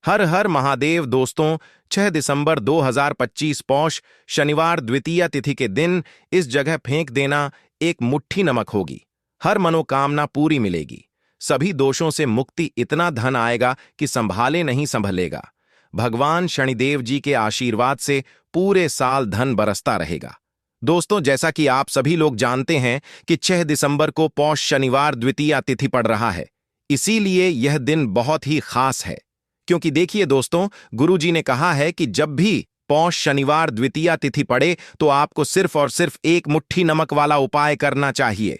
हर हर महादेव दोस्तों। 6 दिसंबर 2025 पौष शनिवार द्वितीया तिथि के दिन इस जगह फेंक देना एक मुट्ठी नमक होगी। हर मनोकामना पूरी मिलेगी, सभी दोषों से मुक्ति, इतना धन आएगा कि संभाले नहीं संभलेगा। भगवान शनिदेव जी के आशीर्वाद से पूरे साल धन बरसता रहेगा। दोस्तों, जैसा कि आप सभी लोग जानते हैं कि 6 दिसंबर को पौष शनिवार द्वितीया तिथि पड़ रहा है, इसीलिए यह दिन बहुत ही खास है। क्योंकि देखिए दोस्तों, गुरुजी ने कहा है कि जब भी पौष शनिवार द्वितीया तिथि पड़े तो आपको सिर्फ और सिर्फ एक मुट्ठी नमक वाला उपाय करना चाहिए।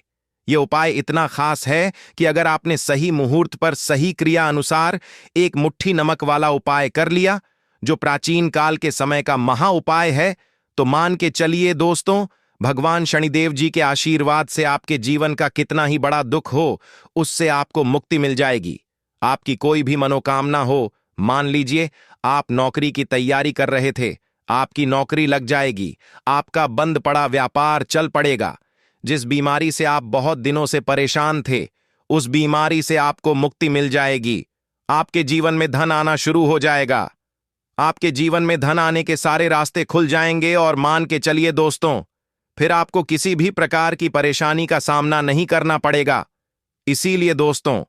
यह उपाय इतना खास है कि अगर आपने सही मुहूर्त पर सही क्रिया अनुसार एक मुट्ठी नमक वाला उपाय कर लिया, जो प्राचीन काल के समय का महा उपाय है, तो मान के चलिए दोस्तों, भगवान शनिदेव जी के आशीर्वाद से आपके जीवन का कितना ही बड़ा दुख हो, उससे आपको मुक्ति मिल जाएगी। आपकी कोई भी मनोकामना हो, मान लीजिए आप नौकरी की तैयारी कर रहे थे, आपकी नौकरी लग जाएगी। आपका बंद पड़ा व्यापार चल पड़ेगा। जिस बीमारी से आप बहुत दिनों से परेशान थे, उस बीमारी से आपको मुक्ति मिल जाएगी। आपके जीवन में धन आना शुरू हो जाएगा। आपके जीवन में धन आने के सारे रास्ते खुल जाएंगे और मान के चलिए दोस्तों, फिर आपको किसी भी प्रकार की परेशानी का सामना नहीं करना पड़ेगा। इसीलिए दोस्तों,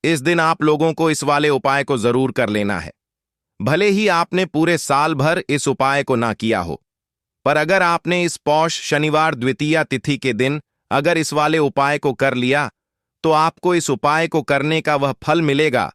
इस दिन आप लोगों को इस वाले उपाय को जरूर कर लेना है। भले ही आपने पूरे साल भर इस उपाय को ना किया हो, पर अगर आपने इस पौष शनिवार द्वितीया तिथि के दिन अगर इस वाले उपाय को कर लिया, तो आपको इस उपाय को करने का वह फल मिलेगा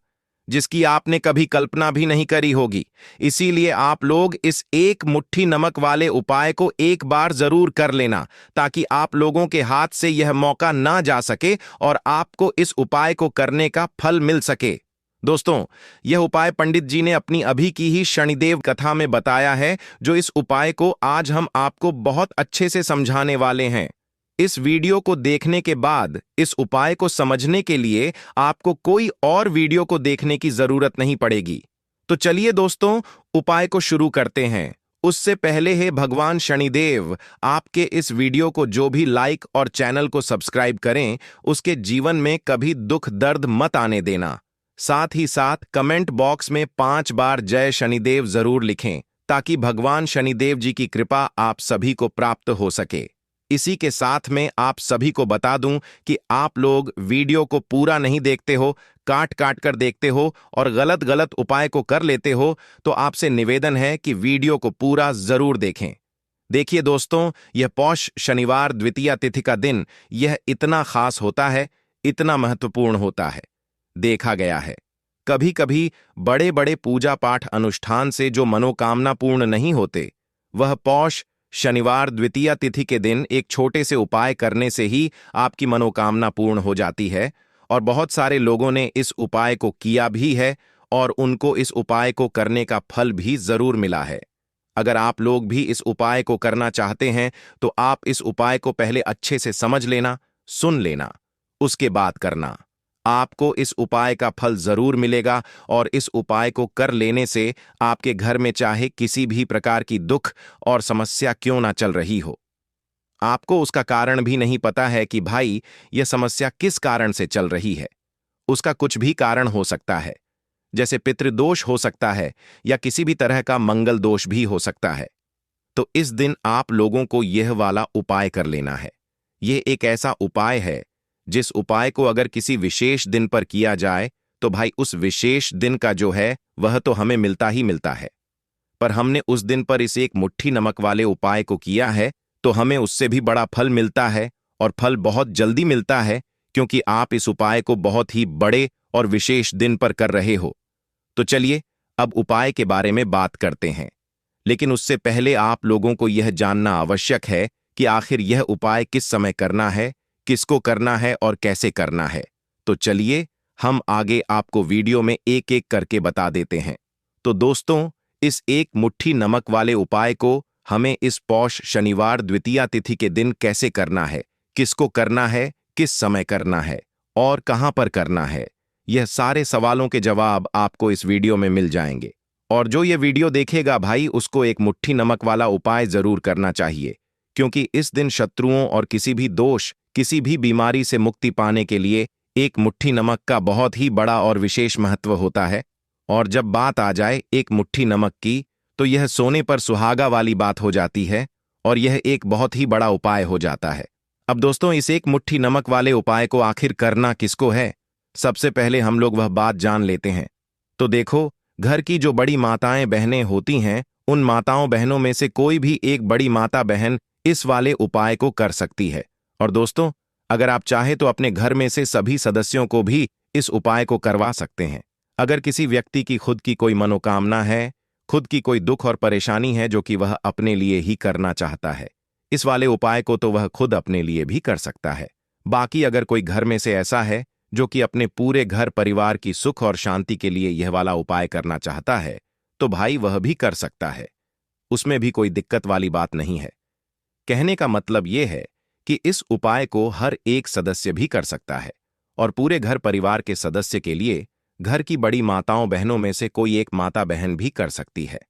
जिसकी आपने कभी कल्पना भी नहीं करी होगी। इसीलिए आप लोग इस एक मुट्ठी नमक वाले उपाय को एक बार जरूर कर लेना, ताकि आप लोगों के हाथ से यह मौका ना जा सके और आपको इस उपाय को करने का फल मिल सके। दोस्तों, यह उपाय पंडित जी ने अपनी अभी की ही शनिदेव कथा में बताया है, जो इस उपाय को आज हम आपको बहुत अच्छे से समझाने वाले हैं। इस वीडियो को देखने के बाद इस उपाय को समझने के लिए आपको कोई और वीडियो को देखने की जरूरत नहीं पड़ेगी। तो चलिए दोस्तों, उपाय को शुरू करते हैं। उससे पहले है भगवान शनिदेव आपके इस वीडियो को जो भी लाइक और चैनल को सब्सक्राइब करें, उसके जीवन में कभी दुख दर्द मत आने देना। साथ ही साथ कमेंट बॉक्स में 5 बार जय शनिदेव जरूर लिखें, ताकि भगवान शनिदेव जी की कृपा आप सभी को प्राप्त हो सके। इसी के साथ में आप सभी को बता दूं कि आप लोग वीडियो को पूरा नहीं देखते हो, काट काट कर देखते हो और गलत गलत उपाय को कर लेते हो, तो आपसे निवेदन है कि वीडियो को पूरा जरूर देखें। देखिए दोस्तों, यह पौष शनिवार द्वितीया तिथि का दिन यह इतना खास होता है, इतना महत्वपूर्ण होता है। देखा गया है कभी कभी बड़े बड़े पूजा पाठ अनुष्ठान से जो मनोकामना पूर्ण नहीं होते, वह पौष शनिवार द्वितीया तिथि के दिन एक छोटे से उपाय करने से ही आपकी मनोकामना पूर्ण हो जाती है। और बहुत सारे लोगों ने इस उपाय को किया भी है और उनको इस उपाय को करने का फल भी जरूर मिला है। अगर आप लोग भी इस उपाय को करना चाहते हैं, तो आप इस उपाय को पहले अच्छे से समझ लेना, सुन लेना, उसके बाद करना। आपको इस उपाय का फल जरूर मिलेगा और इस उपाय को कर लेने से आपके घर में चाहे किसी भी प्रकार की दुख और समस्या क्यों ना चल रही हो, आपको उसका कारण भी नहीं पता है कि भाई यह समस्या किस कारण से चल रही है। उसका कुछ भी कारण हो सकता है, जैसे पितृदोष हो सकता है या किसी भी तरह का मंगल दोष भी हो सकता है। तो इस दिन आप लोगों को यह वाला उपाय कर लेना है। यह एक ऐसा उपाय है जिस उपाय को अगर किसी विशेष दिन पर किया जाए, तो भाई उस विशेष दिन का जो है वह तो हमें मिलता ही मिलता है। पर हमने उस दिन पर इस एक मुट्ठी नमक वाले उपाय को किया है, तो हमें उससे भी बड़ा फल मिलता है, और फल बहुत जल्दी मिलता है, क्योंकि आप इस उपाय को बहुत ही बड़े और विशेष दिन पर कर रहे हो। तो चलिए अब उपाय के बारे में बात करते हैं। लेकिन उससे पहले आप लोगों को यह जानना आवश्यक है कि आखिर यह उपाय किस समय करना है, किसको करना है और कैसे करना है। तो चलिए हम आगे आपको वीडियो में एक एक करके बता देते हैं। तो दोस्तों, इस एक मुट्ठी नमक वाले उपाय को हमें इस पौष शनिवार द्वितीया तिथि के दिन कैसे करना है, किसको करना है, किस समय करना है और कहां पर करना है, यह सारे सवालों के जवाब आपको इस वीडियो में मिल जाएंगे। और जो ये वीडियो देखेगा भाई, उसको एक मुट्ठी नमक वाला उपाय जरूर करना चाहिए, क्योंकि इस दिन शत्रुओं और किसी भी दोष, किसी भी बीमारी से मुक्ति पाने के लिए एक मुट्ठी नमक का बहुत ही बड़ा और विशेष महत्व होता है। और जब बात आ जाए एक मुट्ठी नमक की, तो यह सोने पर सुहागा वाली बात हो जाती है और यह एक बहुत ही बड़ा उपाय हो जाता है। अब दोस्तों, इस एक मुट्ठी नमक वाले उपाय को आखिर करना किसको है? सबसे पहले हम लोग वह बात जान लेते हैं। तो देखो, घर की जो बड़ी माताएं बहनें होती हैं, उन माताओं बहनों में से कोई भी एक बड़ी माता बहन इस वाले उपाय को कर सकती है। और दोस्तों, अगर आप चाहे तो अपने घर में से सभी सदस्यों को भी इस उपाय को करवा सकते हैं। अगर किसी व्यक्ति की खुद की कोई मनोकामना है, खुद की कोई दुख और परेशानी है जो कि वह अपने लिए ही करना चाहता है, इस वाले उपाय को तो वह खुद अपने लिए भी कर सकता है। बाकी अगर कोई घर में से ऐसा है जो कि अपने पूरे घर परिवार की सुख और शांति के लिए यह वाला उपाय करना चाहता है, तो भाई वह भी कर सकता है। उसमें भी कोई दिक्कत वाली बात नहीं है। कहने का मतलब यह है कि इस उपाय को हर एक सदस्य भी कर सकता है और पूरे घर परिवार के सदस्य के लिए घर की बड़ी माताओं बहनों में से कोई एक माता बहन भी कर सकती है।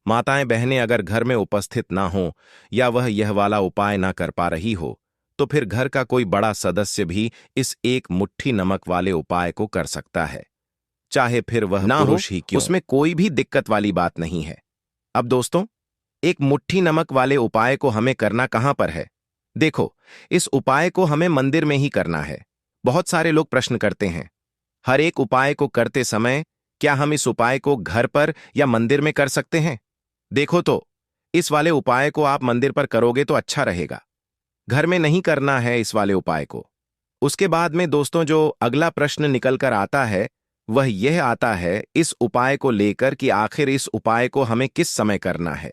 माताएं बहनें अगर घर में उपस्थित ना हो या वह यह वाला उपाय ना कर पा रही हो, तो फिर घर का कोई बड़ा सदस्य भी इस एक मुट्ठी नमक वाले उपाय को कर सकता है, चाहे फिर वह ना हो ही क्यों। उसमें कोई भी दिक्कत वाली बात नहीं है। अब दोस्तों, एक मुट्ठी नमक वाले उपाय को हमें करना कहां पर है? देखो, इस उपाय को हमें मंदिर में ही करना है। बहुत सारे लोग प्रश्न करते हैं, हर एक उपाय को करते समय क्या हम इस उपाय को घर पर या मंदिर में कर सकते हैं? देखो तो, इस वाले उपाय को आप मंदिर पर करोगे तो अच्छा रहेगा। घर में नहीं करना है इस वाले उपाय को। उसके बाद में दोस्तों, जो अगला प्रश्न निकल कर आता है वह यह आता है इस उपाय को लेकर कि आखिर इस उपाय को हमें किस समय करना है,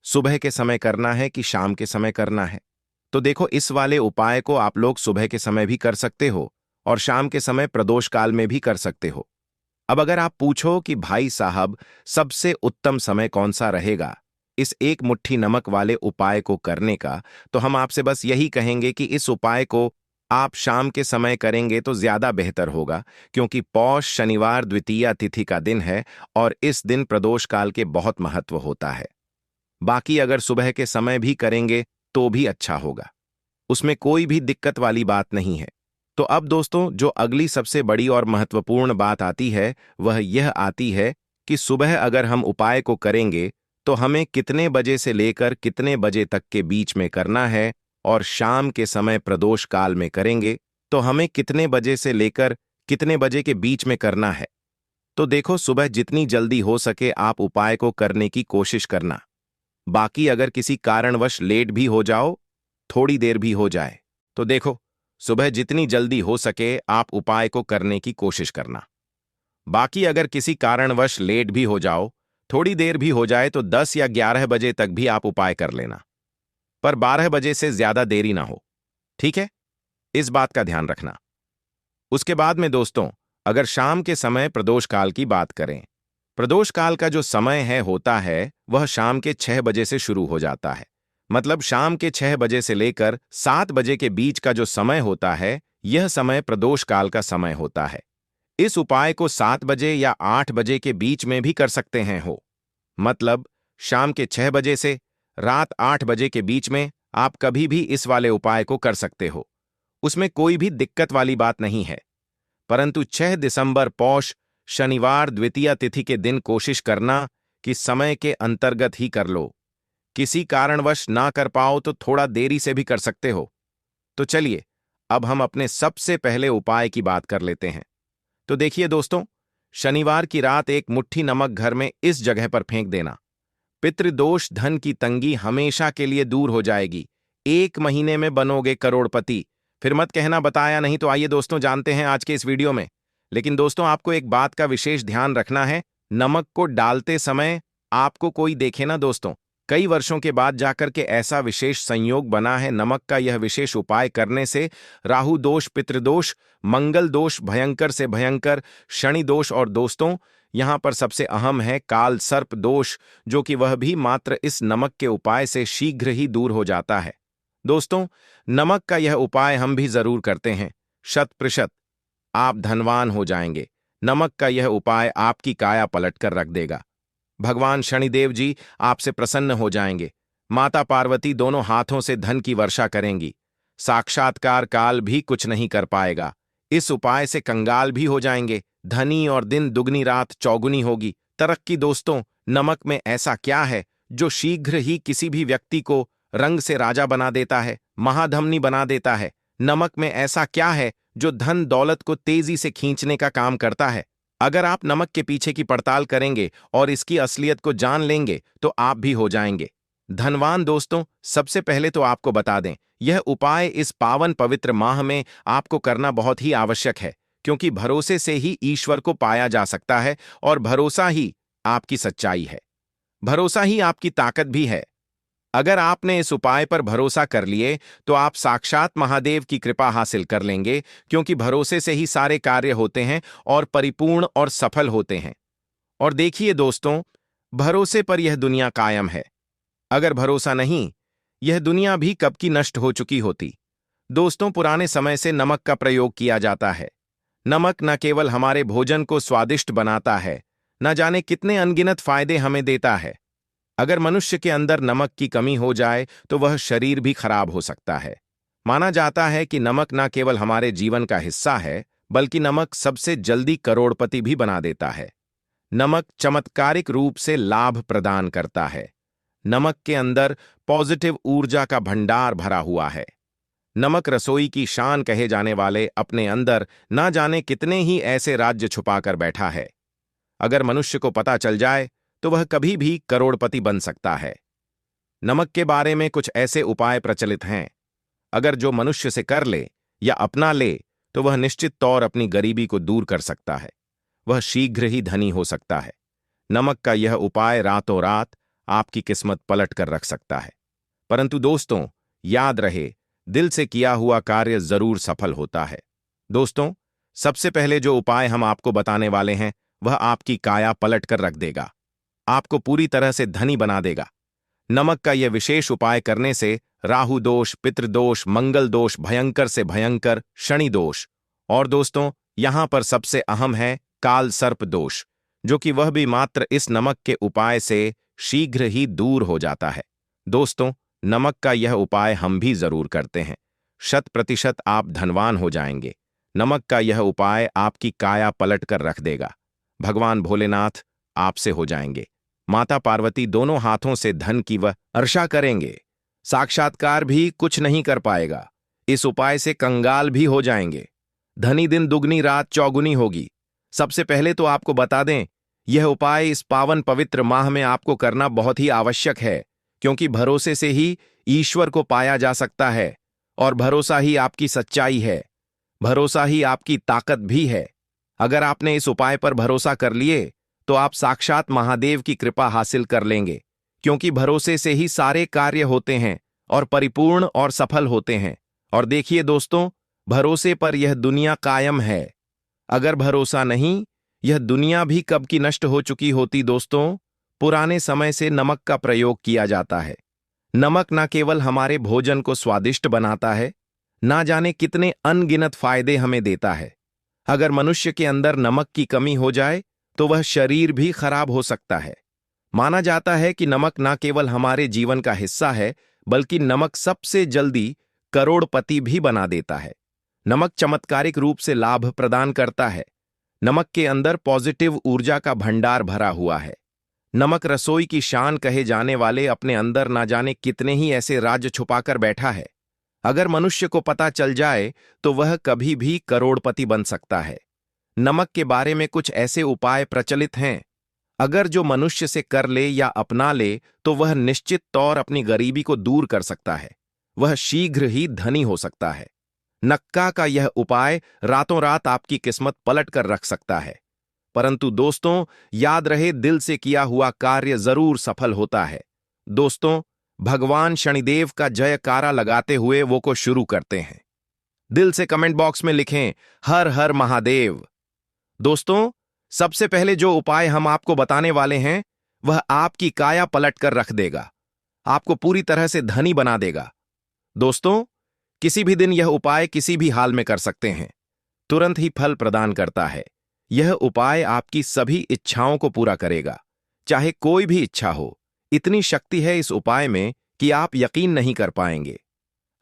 सुबह के समय करना है कि शाम के समय करना है? तो देखो, इस वाले उपाय को आप लोग सुबह के समय भी कर सकते हो और शाम के समय प्रदोष काल में भी कर सकते हो। अब अगर आप पूछो कि भाई साहब, सबसे उत्तम समय कौन सा रहेगा इस एक मुट्ठी नमक वाले उपाय को करने का, तो हम आपसे बस यही कहेंगे कि इस उपाय को आप शाम के समय करेंगे तो ज्यादा बेहतर होगा, क्योंकि पौष शनिवार द्वितीया तिथि का दिन है और इस दिन प्रदोष काल के बहुत महत्व होता है। बाकी अगर सुबह के समय भी करेंगे तो भी अच्छा होगा, उसमें कोई भी दिक्कत वाली बात नहीं है। तो अब दोस्तों, जो अगली सबसे बड़ी और महत्वपूर्ण बात आती है वह यह आती है कि सुबह अगर हम उपाय को करेंगे तो हमें कितने बजे से लेकर कितने बजे तक के बीच में करना है, और शाम के समय प्रदोष काल में करेंगे तो हमें कितने बजे से लेकर कितने बजे के बीच में करना है। तो देखो, सुबह जितनी जल्दी हो सके आप उपाय को करने की कोशिश करना। बाकी अगर किसी कारणवश लेट भी हो जाओ, थोड़ी देर भी हो जाए, तो देखो, सुबह जितनी जल्दी हो सके आप उपाय को करने की कोशिश करना। बाकी अगर किसी कारणवश लेट भी हो जाओ, थोड़ी देर भी हो जाए, तो 10 या 11 बजे तक भी आप उपाय कर लेना, पर 12 बजे से ज्यादा देरी ना हो, ठीक है? इस बात का ध्यान रखना। उसके बाद में दोस्तों, अगर शाम के समय प्रदोष काल की बात करें, प्रदोष काल का जो समय होता है वह शाम के 6 बजे से शुरू हो जाता है। मतलब शाम के 6 बजे से लेकर 7 बजे के बीच का जो समय होता है, यह समय प्रदोष काल का समय होता है। इस उपाय को 7 बजे या 8 बजे के बीच में भी कर सकते हैं हो। मतलब शाम के 6 बजे से रात 8 बजे के बीच में आप कभी भी इस वाले उपाय को कर सकते हो, उसमें कोई भी दिक्कत वाली बात नहीं है। परंतु 6 दिसंबर पौष शनिवार द्वितीया तिथि के दिन कोशिश करना कि समय के अंतर्गत ही कर लो। किसी कारणवश ना कर पाओ तो थोड़ा देरी से भी कर सकते हो। तो चलिए, अब हम अपने सबसे पहले उपाय की बात कर लेते हैं। तो देखिए दोस्तों, शनिवार की रात एक मुट्ठी नमक घर में इस जगह पर फेंक देना। पितृदोष धन की तंगी हमेशा के लिए दूर हो जाएगी। 1 महीने में बनोगे करोड़पति। फिर मत कहना बताया नहीं। तो आइए दोस्तों, जानते हैं आज के इस वीडियो में। लेकिन दोस्तों, आपको एक बात का विशेष ध्यान रखना है, नमक को डालते समय आपको कोई देखे ना दोस्तों। कई वर्षों के बाद जाकर के ऐसा विशेष संयोग बना है नमक का यह विशेष उपाय करने से राहु दोष, पितृदोष, मंगल दोष भयंकर से भयंकर, शनि दोष और दोस्तों यहां पर सबसे अहम है काल सर्प दोष, जो कि वह भी मात्र इस नमक के उपाय से शीघ्र ही दूर हो जाता है। दोस्तों, नमक का यह उपाय हम भी जरूर करते हैं, 100% आप धनवान हो जाएंगे। नमक का यह उपाय आपकी काया पलट कर रख देगा। भगवान शनिदेव जी आपसे प्रसन्न हो जाएंगे। माता पार्वती दोनों हाथों से धन की वर्षा करेंगी। साक्षात्कार काल भी कुछ नहीं कर पाएगा। इस उपाय से कंगाल भी हो जाएंगे, धनी और दिन दुगनी रात चौगुनी होगी तरक्की। दोस्तों, नमक में ऐसा क्या है जो शीघ्र ही किसी भी व्यक्ति को रंग से राजा बना देता है, महाधमनी बना देता है? नमक में ऐसा क्या है जो धन दौलत को तेजी से खींचने का काम करता है? अगर आप नमक के पीछे की पड़ताल करेंगे और इसकी असलियत को जान लेंगे तो आप भी हो जाएंगे धनवान। दोस्तों, सबसे पहले तो आपको बता दें, यह उपाय इस पावन पवित्र माह में आपको करना बहुत ही आवश्यक है, क्योंकि भरोसे से ही ईश्वर को पाया जा सकता है और भरोसा ही आपकी सच्चाई है, भरोसा ही आपकी ताकत भी है। अगर आपने इस उपाय पर भरोसा कर लिए तो आप साक्षात महादेव की कृपा हासिल कर लेंगे, क्योंकि भरोसे से ही सारे कार्य होते हैं और परिपूर्ण और सफल होते हैं। और देखिए दोस्तों, भरोसे पर यह दुनिया कायम है। अगर भरोसा नहीं, यह दुनिया भी कब की नष्ट हो चुकी होती। दोस्तों, पुराने समय से नमक का प्रयोग किया जाता है। नमक न केवल हमारे भोजन को स्वादिष्ट बनाता है, न जाने कितने अनगिनत फायदे हमें देता है। अगर मनुष्य के अंदर नमक की कमी हो जाए तो वह शरीर भी खराब हो सकता है। माना जाता है कि नमक न केवल हमारे जीवन का हिस्सा है, बल्कि नमक सबसे जल्दी करोड़पति भी बना देता है। नमक चमत्कारिक रूप से लाभ प्रदान करता है। नमक के अंदर पॉजिटिव ऊर्जा का भंडार भरा हुआ है। नमक रसोई की शान कहे जाने वाले अपने अंदर ना जाने कितने ही ऐसे राज्य छुपाकर बैठा है। अगर मनुष्य को पता चल जाए तो वह कभी भी करोड़पति बन सकता है। नमक के बारे में कुछ ऐसे उपाय प्रचलित हैं, अगर जो मनुष्य से कर ले या अपना ले तो वह निश्चित तौर अपनी गरीबी को दूर कर सकता है, वह शीघ्र ही धनी हो सकता है। नमक का यह उपाय रातों रात आपकी किस्मत पलट कर रख सकता है। परंतु दोस्तों, याद रहे, दिल से किया हुआ कार्य जरूर सफल होता है। दोस्तों, सबसे पहले जो उपाय हम आपको बताने वाले हैं वह आपकी काया पलट कर रख देगा, आपको पूरी तरह से धनी बना देगा। नमक का यह विशेष उपाय करने से राहु दोष, पितृदोष, मंगल दोष, भयंकर से भयंकर शनि दोष, और दोस्तों यहां पर सबसे अहम है काल सर्प दोष, जो कि वह भी मात्र इस नमक के उपाय से शीघ्र ही दूर हो जाता है। दोस्तों, नमक का यह उपाय हम भी जरूर करते हैं, 100% आप धनवान हो जाएंगे। नमक का यह उपाय आपकी काया पलट कर रख देगा। भगवान भोलेनाथ आपसे हो जाएंगे, माता पार्वती दोनों हाथों से धन की वह वर्षा करेंगे। साक्षात्कार भी कुछ नहीं कर पाएगा। इस उपाय से कंगाल भी हो जाएंगे, धनी दिन दुगनी रात चौगुनी होगी। सबसे पहले तो आपको बता दें, यह उपाय इस पावन पवित्र माह में आपको करना बहुत ही आवश्यक है, क्योंकि भरोसे से ही ईश्वर को पाया जा सकता है और भरोसा ही आपकी सच्चाई है, भरोसा ही आपकी ताकत भी है। अगर आपने इस उपाय पर भरोसा कर लिए तो आप साक्षात महादेव की कृपा हासिल कर लेंगे, क्योंकि भरोसे से ही सारे कार्य होते हैं और परिपूर्ण और सफल होते हैं। और देखिए दोस्तों, भरोसे पर यह दुनिया कायम है। अगर भरोसा नहीं, यह दुनिया भी कब की नष्ट हो चुकी होती। दोस्तों, पुराने समय से नमक का प्रयोग किया जाता है। नमक न केवल हमारे भोजन को स्वादिष्ट बनाता है, ना जाने कितने अनगिनत फायदे हमें देता है। अगर मनुष्य के अंदर नमक की कमी हो जाए तो वह शरीर भी खराब हो सकता है। माना जाता है कि नमक न केवल हमारे जीवन का हिस्सा है, बल्कि नमक सबसे जल्दी करोड़पति भी बना देता है। नमक चमत्कारिक रूप से लाभ प्रदान करता है। नमक के अंदर पॉजिटिव ऊर्जा का भंडार भरा हुआ है। नमक रसोई की शान कहे जाने वाले अपने अंदर ना जाने कितने ही ऐसे राज छुपाकर बैठा है। अगर मनुष्य को पता चल जाए तो वह कभी भी करोड़पति बन सकता है। नमक के बारे में कुछ ऐसे उपाय प्रचलित हैं, अगर जो मनुष्य से कर ले या अपना ले तो वह निश्चित तौर अपनी गरीबी को दूर कर सकता है, वह शीघ्र ही धनी हो सकता है। नक्का का यह उपाय रातों रात आपकी किस्मत पलट कर रख सकता है। परंतु दोस्तों, याद रहे, दिल से किया हुआ कार्य जरूर सफल होता है। दोस्तों, भगवान शनिदेव का जयकारा लगाते हुए वो को शुरू करते हैं। दिल से कमेंट बॉक्स में लिखें हर हर महादेव। दोस्तों, सबसे पहले जो उपाय हम आपको बताने वाले हैं वह आपकी काया पलट कर रख देगा, आपको पूरी तरह से धनी बना देगा। दोस्तों, किसी भी दिन यह उपाय किसी भी हाल में कर सकते हैं, तुरंत ही फल प्रदान करता है। यह उपाय आपकी सभी इच्छाओं को पूरा करेगा, चाहे कोई भी इच्छा हो। इतनी शक्ति है इस उपाय में कि आप यकीन नहीं कर पाएंगे।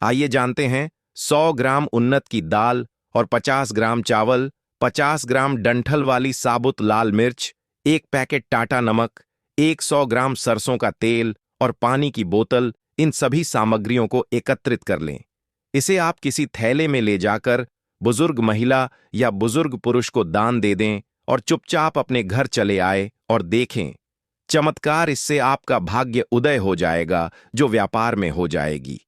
आइए जानते हैं 100 ग्राम उन्नत की दाल और 50 ग्राम चावल, 50 ग्राम डंठल वाली साबुत लाल मिर्च, 1 पैकेट टाटा नमक, 100 ग्राम सरसों का तेल और पानी की बोतल, इन सभी सामग्रियों को एकत्रित कर लें। इसे आप किसी थैले में ले जाकर बुजुर्ग महिला या बुजुर्ग पुरुष को दान दे दें और चुपचाप अपने घर चले आए और देखें चमत्कार। इससे आपका भाग्य उदय हो जाएगा, जो व्यापार में हो जाएगी।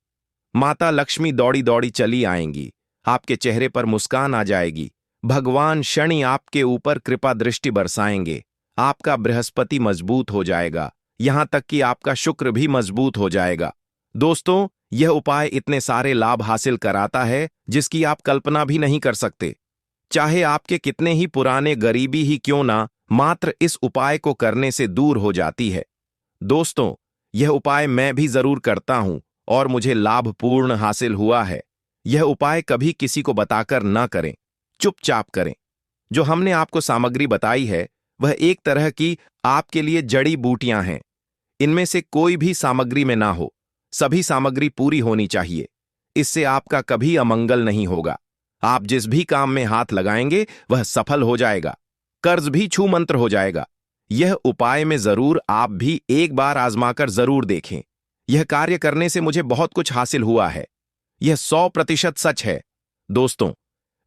माता लक्ष्मी दौड़ी दौड़ी चली आएंगी, आपके चेहरे पर मुस्कान आ जाएगी, भगवान शनि आपके ऊपर कृपा दृष्टि बरसाएंगे, आपका बृहस्पति मजबूत हो जाएगा, यहां तक कि आपका शुक्र भी मजबूत हो जाएगा। दोस्तों, यह उपाय इतने सारे लाभ हासिल कराता है जिसकी आप कल्पना भी नहीं कर सकते। चाहे आपके कितने ही पुराने गरीबी ही क्यों ना, मात्र इस उपाय को करने से दूर हो जाती है। दोस्तों, यह उपाय मैं भी जरूर करता हूं और मुझे लाभपूर्ण हासिल हुआ है। यह उपाय कभी किसी को बताकर न करें, चुपचाप करें। जो हमने आपको सामग्री बताई है वह एक तरह की आपके लिए जड़ी बूटियां हैं। इनमें से कोई भी सामग्री में ना हो, सभी सामग्री पूरी होनी चाहिए। इससे आपका कभी अमंगल नहीं होगा। आप जिस भी काम में हाथ लगाएंगे वह सफल हो जाएगा, कर्ज भी छू मंत्र हो जाएगा। यह उपाय में जरूर आप भी एक बार आजमाकर जरूर देखें। यह कार्य करने से मुझे बहुत कुछ हासिल हुआ है। यह 100% सच है। दोस्तों,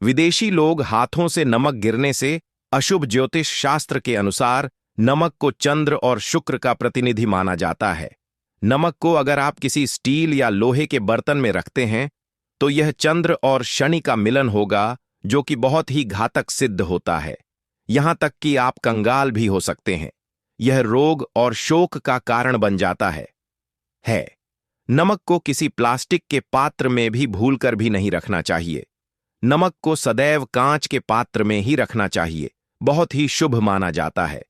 विदेशी लोग हाथों से नमक गिरने से अशुभ ज्योतिष शास्त्र के अनुसार नमक को चंद्र और शुक्र का प्रतिनिधि माना जाता है। नमक को अगर आप किसी स्टील या लोहे के बर्तन में रखते हैं तो यह चंद्र और शनि का मिलन होगा, जो कि बहुत ही घातक सिद्ध होता है। यहां तक कि आप कंगाल भी हो सकते हैं। यह रोग और शोक का कारण बन जाता है। नमक को किसी प्लास्टिक के पात्र में भी भूलकर भी नहीं रखना चाहिए। नमक को सदैव कांच के पात्र में ही रखना चाहिए, बहुत ही शुभ माना जाता है।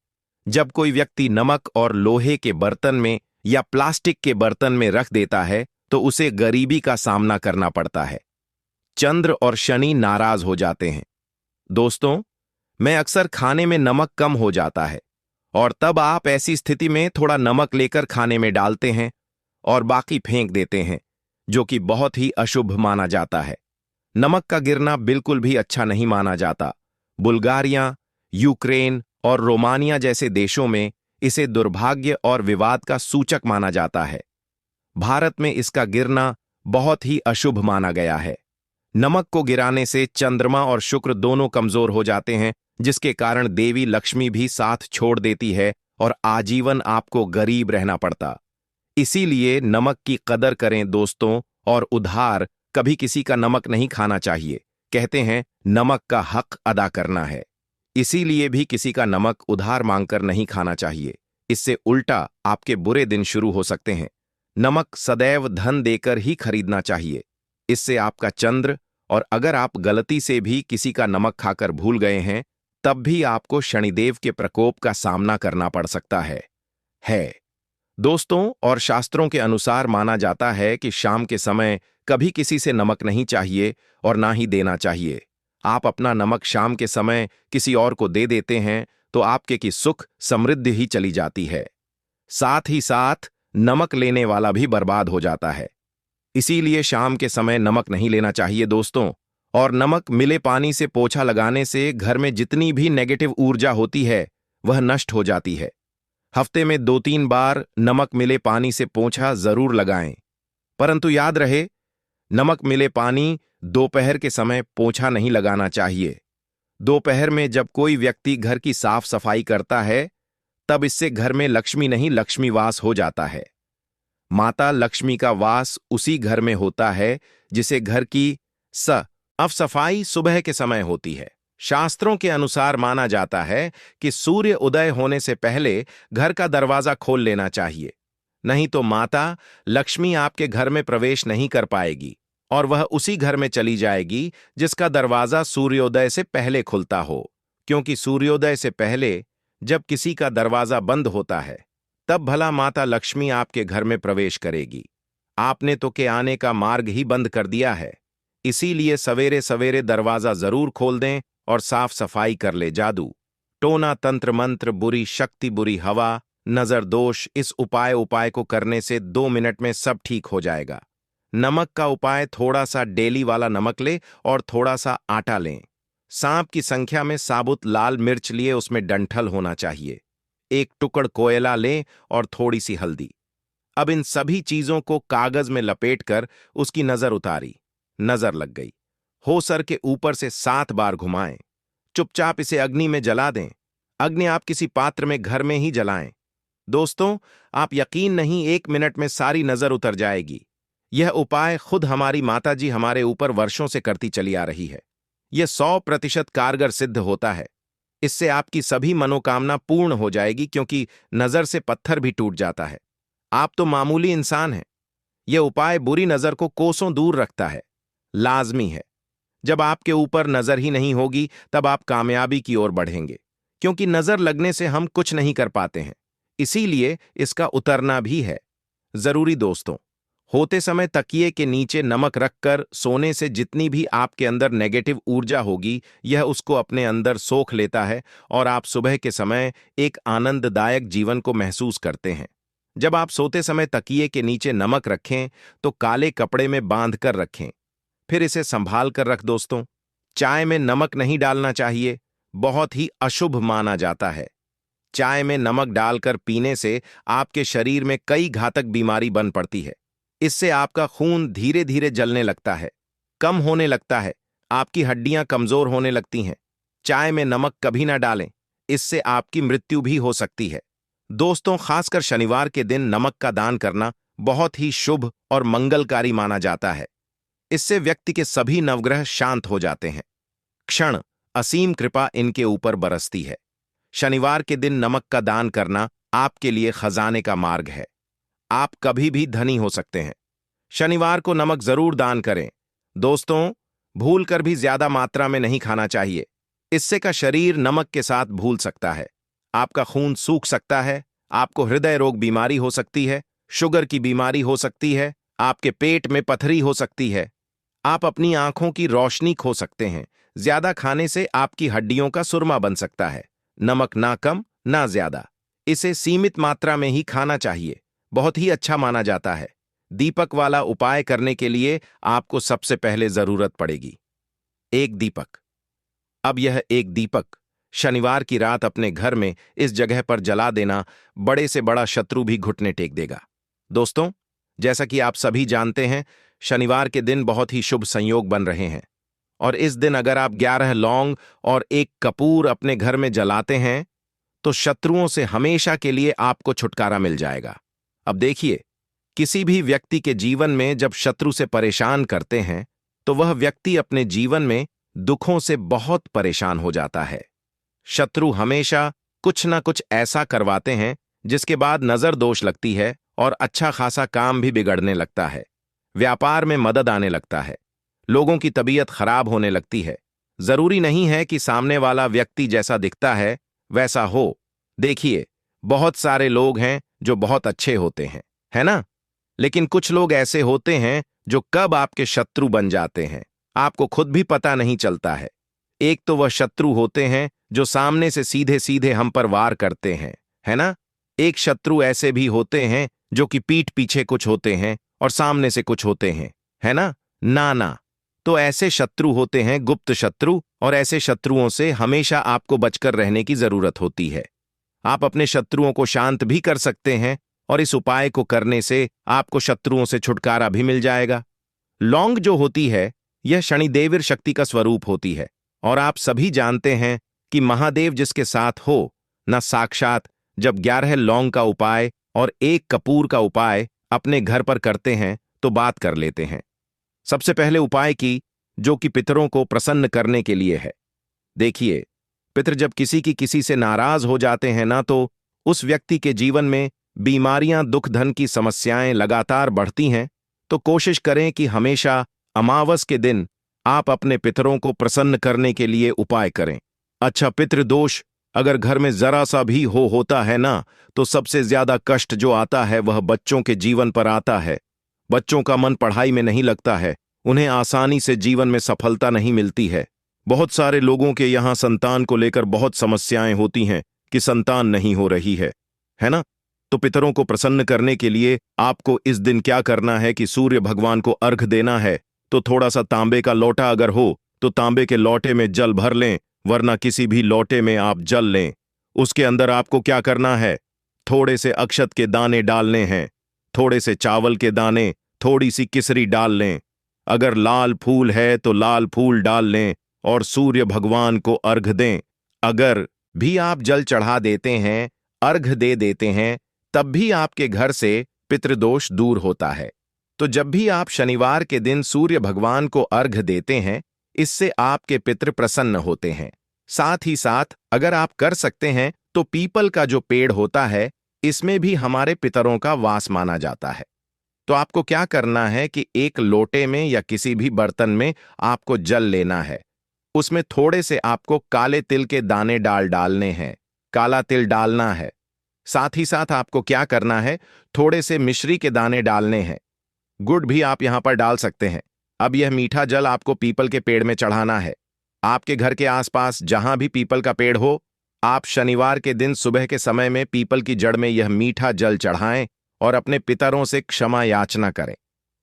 जब कोई व्यक्ति नमक और लोहे के बर्तन में या प्लास्टिक के बर्तन में रख देता है तो उसे गरीबी का सामना करना पड़ता है। चंद्र और शनि नाराज हो जाते हैं। दोस्तों, मैं अक्सर खाने में नमक कम हो जाता है और तब आप ऐसी स्थिति में थोड़ा नमक लेकर खाने में डालते हैं और बाकी फेंक देते हैं, जो कि बहुत ही अशुभ माना जाता है। नमक का गिरना बिल्कुल भी अच्छा नहीं माना जाता। बुल्गारिया, यूक्रेन और रोमानिया जैसे देशों में इसे दुर्भाग्य और विवाद का सूचक माना जाता है। भारत में इसका गिरना बहुत ही अशुभ माना गया है। नमक को गिराने से चंद्रमा और शुक्र दोनों कमजोर हो जाते हैं, जिसके कारण देवी लक्ष्मी भी साथ छोड़ देती है और आजीवन आपको गरीब रहना पड़ता। इसीलिए नमक की कदर करें दोस्तों, और उधार कभी किसी का नमक नहीं खाना चाहिए। कहते हैं नमक का हक अदा करना है, इसीलिए भी किसी का नमक उधार मांगकर नहीं खाना चाहिए। इससे उल्टा आपके बुरे दिन शुरू हो सकते हैं। नमक सदैव धन देकर ही खरीदना चाहिए, इससे आपका चंद्र, और अगर आप गलती से भी किसी का नमक खाकर भूल गए हैं तब भी आपको शनिदेव के प्रकोप का सामना करना पड़ सकता है दोस्तों, और शास्त्रों के अनुसार माना जाता है कि शाम के समय कभी किसी से नमक नहीं चाहिए और ना ही देना चाहिए। आप अपना नमक शाम के समय किसी और को दे देते हैं तो आपके की सुख समृद्धि ही चली जाती है, साथ ही साथ नमक लेने वाला भी बर्बाद हो जाता है। इसीलिए शाम के समय नमक नहीं लेना चाहिए दोस्तों। और नमक मिले पानी से पोछा लगाने से घर में जितनी भी नेगेटिव ऊर्जा होती है वह नष्ट हो जाती है। हफ्ते में 2-3 बार नमक मिले पानी से पोछा जरूर लगाएं, परंतु याद रहे, नमक मिले पानी दोपहर के समय पोछा नहीं लगाना चाहिए। दोपहर में जब कोई व्यक्ति घर की साफ सफाई करता है तब इससे घर में लक्ष्मी नहीं लक्ष्मी वास हो जाता है। माता लक्ष्मी का वास उसी घर में होता है जिसे घर की साफ सफाई सुबह के समय होती है। शास्त्रों के अनुसार माना जाता है कि सूर्य उदय होने से पहले घर का दरवाजा खोल लेना चाहिए, नहीं तो माता लक्ष्मी आपके घर में प्रवेश नहीं कर पाएगी और वह उसी घर में चली जाएगी जिसका दरवाजा सूर्योदय से पहले खुलता हो, क्योंकि सूर्योदय से पहले जब किसी का दरवाजा बंद होता है तब भला माता लक्ष्मी आपके घर में प्रवेश करेगी। आपने तो के आने का मार्ग ही बंद कर दिया है। इसीलिए सवेरे सवेरे दरवाजा जरूर खोल दें और साफ सफाई कर ले। जादू टोना तंत्र मंत्र, बुरी शक्ति, बुरी हवा, नजर दोष, इस उपाय को करने से 2 मिनट में सब ठीक हो जाएगा। नमक का उपाय: थोड़ा सा डेली वाला नमक ले और थोड़ा सा आटा लें। सांप की संख्या में साबुत लाल मिर्च लिए, उसमें डंठल होना चाहिए। एक टुकड़ कोयला लें और थोड़ी सी हल्दी। अब इन सभी चीजों को कागज में लपेटकर उसकी नजर उतारी। नजर लग गई। हो सर के ऊपर से 7 बार घुमाएं। चुपचाप इसे अग्नि में जला दें। अग्नि आप किसी पात्र में घर में ही जलाएं। दोस्तों, आप यकीन नहीं, 1 मिनट में सारी नजर उतर जाएगी। यह उपाय खुद हमारी माताजी हमारे ऊपर वर्षों से करती चली आ रही है। यह 100% कारगर सिद्ध होता है। इससे आपकी सभी मनोकामना पूर्ण हो जाएगी, क्योंकि नजर से पत्थर भी टूट जाता है। आप तो मामूली इंसान हैं। यह उपाय बुरी नजर को कोसों दूर रखता है। लाजमी है। जब आपके ऊपर नजर ही नहीं होगी, तब आप कामयाबी की ओर बढ़ेंगे, क्योंकि नजर लगने से हम कुछ नहीं कर पाते हैं। इसीलिए इसका उतरना भी है जरूरी। दोस्तों, होते समय तकिए के नीचे नमक रखकर सोने से जितनी भी आपके अंदर नेगेटिव ऊर्जा होगी, यह उसको अपने अंदर सोख लेता है और आप सुबह के समय एक आनंददायक जीवन को महसूस करते हैं। जब आप सोते समय तकिए के नीचे नमक रखें तो काले कपड़े में बांध कर रखें, फिर इसे संभाल कर रख। दोस्तों, चाय में नमक नहीं डालना चाहिए, बहुत ही अशुभ माना जाता है। चाय में नमक डालकर पीने से आपके शरीर में कई घातक बीमारी बन पड़ती है। इससे आपका खून धीरे धीरे जलने लगता है, कम होने लगता है, आपकी हड्डियां कमजोर होने लगती हैं। चाय में नमक कभी ना डालें, इससे आपकी मृत्यु भी हो सकती है। दोस्तों, खासकर शनिवार के दिन नमक का दान करना बहुत ही शुभ और मंगलकारी माना जाता है। इससे व्यक्ति के सभी नवग्रह शांत हो जाते हैं। क्षण असीम कृपा इनके ऊपर बरसती है। शनिवार के दिन नमक का दान करना आपके लिए खजाने का मार्ग है। आप कभी भी धनी हो सकते हैं। शनिवार को नमक जरूर दान करें। दोस्तों, भूल कर भी ज्यादा मात्रा में नहीं खाना चाहिए। इससे का शरीर नमक के साथ भूल सकता है। आपका खून सूख सकता है, आपको हृदय रोग बीमारी हो सकती है, शुगर की बीमारी हो सकती है, आपके पेट में पथरी हो सकती है, आप अपनी आंखों की रोशनी खो सकते हैं। ज्यादा खाने से आपकी हड्डियों का सुरमा बन सकता है। नमक ना कम ना ज्यादा, इसे सीमित मात्रा में ही खाना चाहिए। बहुत ही अच्छा माना जाता है। दीपक वाला उपाय करने के लिए आपको सबसे पहले जरूरत पड़ेगी एक दीपक। अब यह एक दीपक शनिवार की रात अपने घर में इस जगह पर जला देना, बड़े से बड़ा शत्रु भी घुटने टेक देगा। दोस्तों, जैसा कि आप सभी जानते हैं, शनिवार के दिन बहुत ही शुभ संयोग बन रहे हैं, और इस दिन अगर आप 11 लौंग और 1 कपूर अपने घर में जलाते हैं तो शत्रुओं से हमेशा के लिए आपको छुटकारा मिल जाएगा। अब देखिए, किसी भी व्यक्ति के जीवन में जब शत्रु से परेशान करते हैं तो वह व्यक्ति अपने जीवन में दुखों से बहुत परेशान हो जाता है। शत्रु हमेशा कुछ ना कुछ ऐसा करवाते हैं जिसके बाद नजर दोष लगती है और अच्छा खासा काम भी बिगड़ने लगता है। व्यापार में मदद आने लगता है, लोगों की तबीयत खराब होने लगती है। जरूरी नहीं है कि सामने वाला व्यक्ति जैसा दिखता है वैसा हो। देखिए, बहुत सारे लोग हैं जो बहुत अच्छे होते हैं, है ना? लेकिन कुछ लोग ऐसे होते हैं जो कब आपके शत्रु बन जाते हैं आपको खुद भी पता नहीं चलता है। एक तो वह शत्रु होते हैं जो सामने से सीधे सीधे हम पर वार करते हैं, है ना? एक शत्रु ऐसे भी होते हैं जो कि पीठ पीछे कुछ होते हैं और सामने से कुछ होते हैं, है ना? ना, तो ऐसे शत्रु होते हैं गुप्त शत्रु, और ऐसे शत्रुओं से हमेशा आपको बचकर रहने की जरूरत होती है। आप अपने शत्रुओं को शांत भी कर सकते हैं, और इस उपाय को करने से आपको शत्रुओं से छुटकारा भी मिल जाएगा। लौंग जो होती है, यह शनिदेव शक्ति का स्वरूप होती है, और आप सभी जानते हैं कि महादेव जिसके साथ हो न, साक्षात जब 11 लौंग का उपाय और 1 कपूर का उपाय अपने घर पर करते हैं तो बात कर लेते हैं। सबसे पहले उपाय की, जो कि पितरों को प्रसन्न करने के लिए है। देखिए, पितर जब किसी से नाराज हो जाते हैं ना, तो उस व्यक्ति के जीवन में बीमारियां, दुख, धन की समस्याएं लगातार बढ़ती हैं। तो कोशिश करें कि हमेशा अमावस के दिन आप अपने पितरों को प्रसन्न करने के लिए उपाय करें। अच्छा, पितृदोष अगर घर में जरा सा भी होता है ना, तो सबसे ज्यादा कष्ट जो आता है वह बच्चों के जीवन पर आता है। बच्चों का मन पढ़ाई में नहीं लगता है, उन्हें आसानी से जीवन में सफलता नहीं मिलती है। बहुत सारे लोगों के यहाँ संतान को लेकर बहुत समस्याएं होती हैं कि संतान नहीं हो रही है ना? तो पितरों को प्रसन्न करने के लिए आपको इस दिन क्या करना है कि सूर्य भगवान को अर्घ देना है। तो थोड़ा सा तांबे का लोटा अगर हो तो तांबे के लोटे में जल भर लें, वरना किसी भी लोटे में आप जल लें। उसके अंदर आपको क्या करना है, थोड़े से अक्षत के दाने डालने हैं, थोड़े से चावल के दाने, थोड़ी सी किसरी डाल लें। अगर लाल फूल है तो लाल फूल डाल लें और सूर्य भगवान को अर्घ दें। अगर भी आप जल चढ़ा देते हैं, अर्घ दे देते हैं, तब भी आपके घर से पितृदोष दूर होता है। तो जब भी आप शनिवार के दिन सूर्य भगवान को अर्घ देते हैं, इससे आपके पितृ प्रसन्न होते हैं। साथ ही साथ अगर आप कर सकते हैं तो पीपल का जो पेड़ होता है, इसमें भी हमारे पितरों का वास माना जाता है। तो आपको क्या करना है कि एक लोटे में या किसी भी बर्तन में आपको जल लेना है। उसमें थोड़े से आपको काले तिल के दाने डालने हैं, काला तिल डालना है। साथ ही साथ आपको क्या करना है, थोड़े से मिश्री के दाने डालने हैं। गुड़ भी आप यहां पर डाल सकते हैं। अब यह मीठा जल आपको पीपल के पेड़ में चढ़ाना है। आपके घर के आसपास जहां भी पीपल का पेड़ हो, आप शनिवार के दिन सुबह के समय में पीपल की जड़ में यह मीठा जल चढ़ाएं और अपने पितरों से क्षमा याचना करें।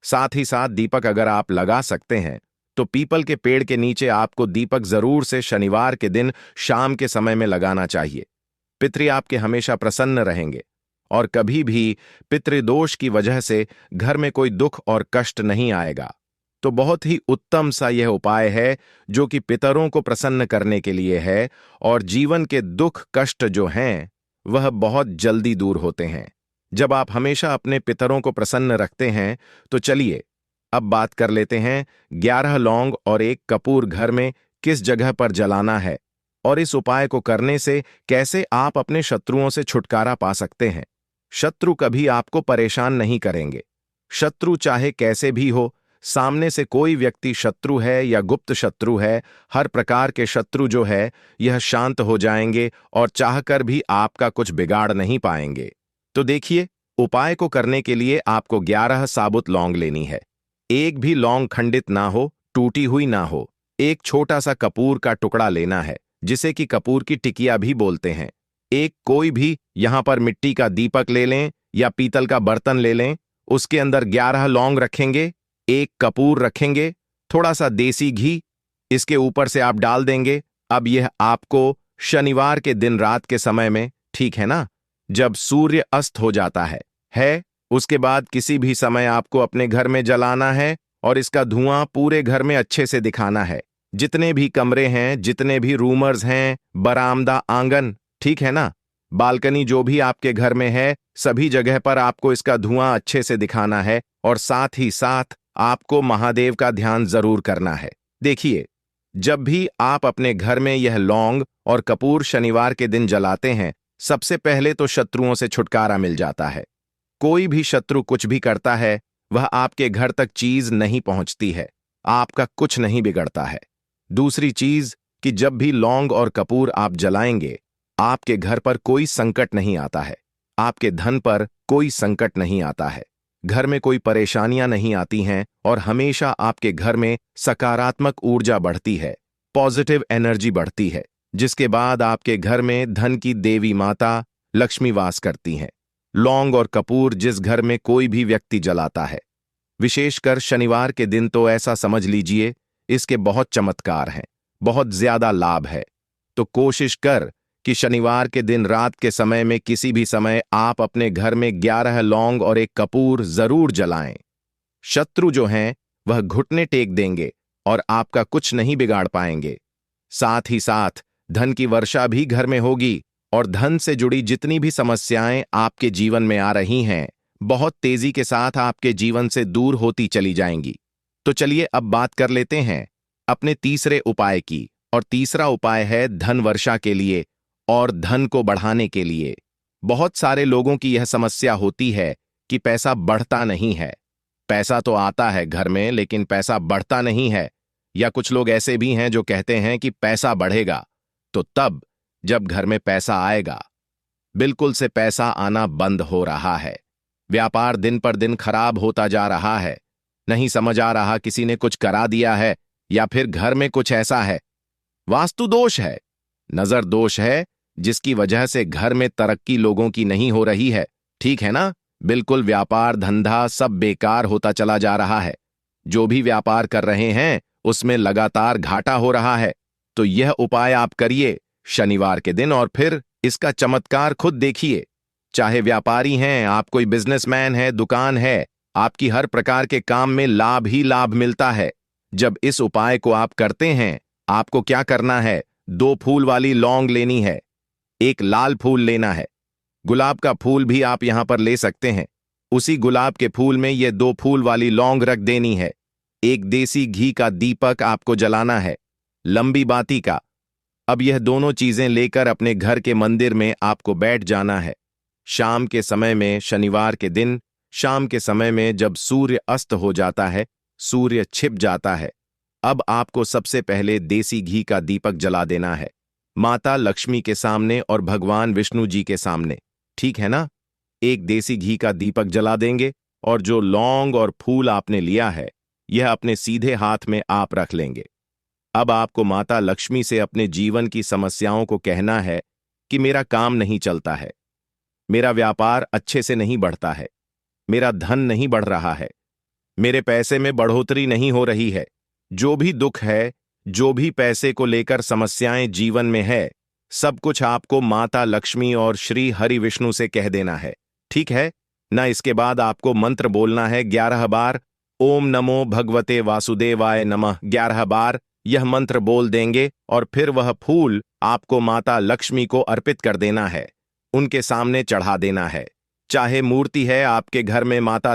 साथ ही साथ दीपक अगर आप लगा सकते हैं तो पीपल के पेड़ के नीचे आपको दीपक जरूर से शनिवार के दिन शाम के समय में लगाना चाहिए। पितृ आपके हमेशा प्रसन्न रहेंगे और कभी भी पितृदोष की वजह से घर में कोई दुख और कष्ट नहीं आएगा। तो बहुत ही उत्तम सा यह उपाय है जो कि पितरों को प्रसन्न करने के लिए है, और जीवन के दुख कष्ट जो हैं वह बहुत जल्दी दूर होते हैं जब आप हमेशा अपने पितरों को प्रसन्न रखते हैं। तो चलिए अब बात कर लेते हैं 11 लौंग और 1 कपूर घर में किस जगह पर जलाना है, और इस उपाय को करने से कैसे आप अपने शत्रुओं से छुटकारा पा सकते हैं। शत्रु कभी आपको परेशान नहीं करेंगे। शत्रु चाहे कैसे भी हो, सामने से कोई व्यक्ति शत्रु है या गुप्त शत्रु है, हर प्रकार के शत्रु जो है यह शांत हो जाएंगे और चाहकर भी आपका कुछ बिगाड़ नहीं पाएंगे। तो देखिए, उपाय को करने के लिए आपको 11 साबुत लौंग लेनी है। एक भी लौंग खंडित ना हो, टूटी हुई ना हो। एक छोटा सा कपूर का टुकड़ा लेना है, जिसे कि कपूर की टिकिया भी बोलते हैं। एक कोई भी यहां पर मिट्टी का दीपक ले लें या पीतल का बर्तन ले लें। उसके अंदर 11 लौंग रखेंगे, 1 कपूर रखेंगे, थोड़ा सा देसी घी इसके ऊपर से आप डाल देंगे। अब यह आपको शनिवार के दिन रात के समय में, ठीक है ना, जब सूर्य अस्त हो जाता है, उसके बाद किसी भी समय आपको अपने घर में जलाना है और इसका धुआं पूरे घर में अच्छे से दिखाना है। जितने भी कमरे हैं, जितने भी रूमर्स हैं, बरामदा, आंगन, ठीक है ना, बालकनी जो भी आपके घर में है, सभी जगह पर आपको इसका धुआं अच्छे से दिखाना है। और साथ ही साथ आपको महादेव का ध्यान जरूर करना है। देखिए, जब भी आप अपने घर में यह लौंग और कपूर शनिवार के दिन जलाते हैं, सबसे पहले तो शत्रुओं से छुटकारा मिल जाता है। कोई भी शत्रु कुछ भी करता है, वह आपके घर तक चीज नहीं पहुंचती है, आपका कुछ नहीं बिगड़ता है। दूसरी चीज कि जब भी लौंग और कपूर आप जलाएंगे, आपके घर पर कोई संकट नहीं आता है, आपके धन पर कोई संकट नहीं आता है, घर में कोई परेशानियां नहीं आती हैं और हमेशा आपके घर में सकारात्मक ऊर्जा बढ़ती है, पॉजिटिव एनर्जी बढ़ती है, जिसके बाद आपके घर में धन की देवी माता लक्ष्मी वास करती हैं। लौंग और कपूर जिस घर में कोई भी व्यक्ति जलाता है, विशेषकर शनिवार के दिन, तो ऐसा समझ लीजिए इसके बहुत चमत्कार हैं, बहुत ज्यादा लाभ है। तो कोशिश कर कि शनिवार के दिन रात के समय में किसी भी समय आप अपने घर में 11 लौंग और 1 कपूर जरूर जलाएं। शत्रु जो हैं वह घुटने टेक देंगे और आपका कुछ नहीं बिगाड़ पाएंगे। साथ ही साथ धन की वर्षा भी घर में होगी और धन से जुड़ी जितनी भी समस्याएं आपके जीवन में आ रही हैं, बहुत तेजी के साथ आपके जीवन से दूर होती चली जाएंगी। तो चलिए अब बात कर लेते हैं अपने तीसरे उपाय की, और तीसरा उपाय है धन वर्षा के लिए और धन को बढ़ाने के लिए। बहुत सारे लोगों की यह समस्या होती है कि पैसा बढ़ता नहीं है। पैसा तो आता है घर में, लेकिन पैसा बढ़ता नहीं है। या कुछ लोग ऐसे भी हैं जो कहते हैं कि पैसा बढ़ेगा तो तब जब घर में पैसा आएगा। बिल्कुल से पैसा आना बंद हो रहा है। व्यापार दिन पर दिन खराब होता जा रहा है। नहीं समझ आ रहा किसी ने कुछ करा दिया है या फिर घर में कुछ ऐसा है, वास्तु दोष है, नजर दोष है, जिसकी वजह से घर में तरक्की लोगों की नहीं हो रही है। ठीक है ना? बिल्कुल व्यापार धंधा सब बेकार होता चला जा रहा है। जो भी व्यापार कर रहे हैं उसमें लगातार घाटा हो रहा है। तो यह उपाय आप करिए शनिवार के दिन और फिर इसका चमत्कार खुद देखिए। चाहे व्यापारी हैं, आप कोई बिजनेसमैन है, दुकान है, आपकी हर प्रकार के काम में लाभ ही लाभ मिलता है। जब इस उपाय को आप करते हैं, आपको क्या करना है? 2 फूल वाली लौंग लेनी है, एक लाल फूल लेना है, गुलाब का फूल भी आप यहां पर ले सकते हैं। उसी गुलाब के फूल में ये 2 फूल वाली लौंग रख देनी है। एक देसी घी का दीपक आपको जलाना है, लंबी बाती का। अब यह दोनों चीजें लेकर अपने घर के मंदिर में आपको बैठ जाना है। शाम के समय में, शनिवार के दिन शाम के समय में जब सूर्य अस्त हो जाता है, सूर्य छिप जाता है, अब आपको सबसे पहले देसी घी का दीपक जला देना है, माता लक्ष्मी के सामने और भगवान विष्णु जी के सामने। ठीक है ना? एक देसी घी का दीपक जला देंगे और जो लौंग और फूल आपने लिया है यह अपने सीधे हाथ में आप रख लेंगे। अब आपको माता लक्ष्मी से अपने जीवन की समस्याओं को कहना है कि मेरा काम नहीं चलता है, मेरा व्यापार अच्छे से नहीं बढ़ता है, मेरा धन नहीं बढ़ रहा है, मेरे पैसे में बढ़ोतरी नहीं हो रही है। जो भी दुख है, जो भी पैसे को लेकर समस्याएं जीवन में है, सब कुछ आपको माता लक्ष्मी और श्री हरि विष्णु से कह देना है। ठीक है ना? इसके बाद आपको मंत्र बोलना है 11 बार। ओम नमो भगवते वासुदेवाय नमः 11 बार यह मंत्र बोल देंगे और फिर वह फूल आपको माता लक्ष्मी को अर्पित कर देना है, उनके सामने चढ़ा देना है। चाहे मूर्ति है आपके घर में माता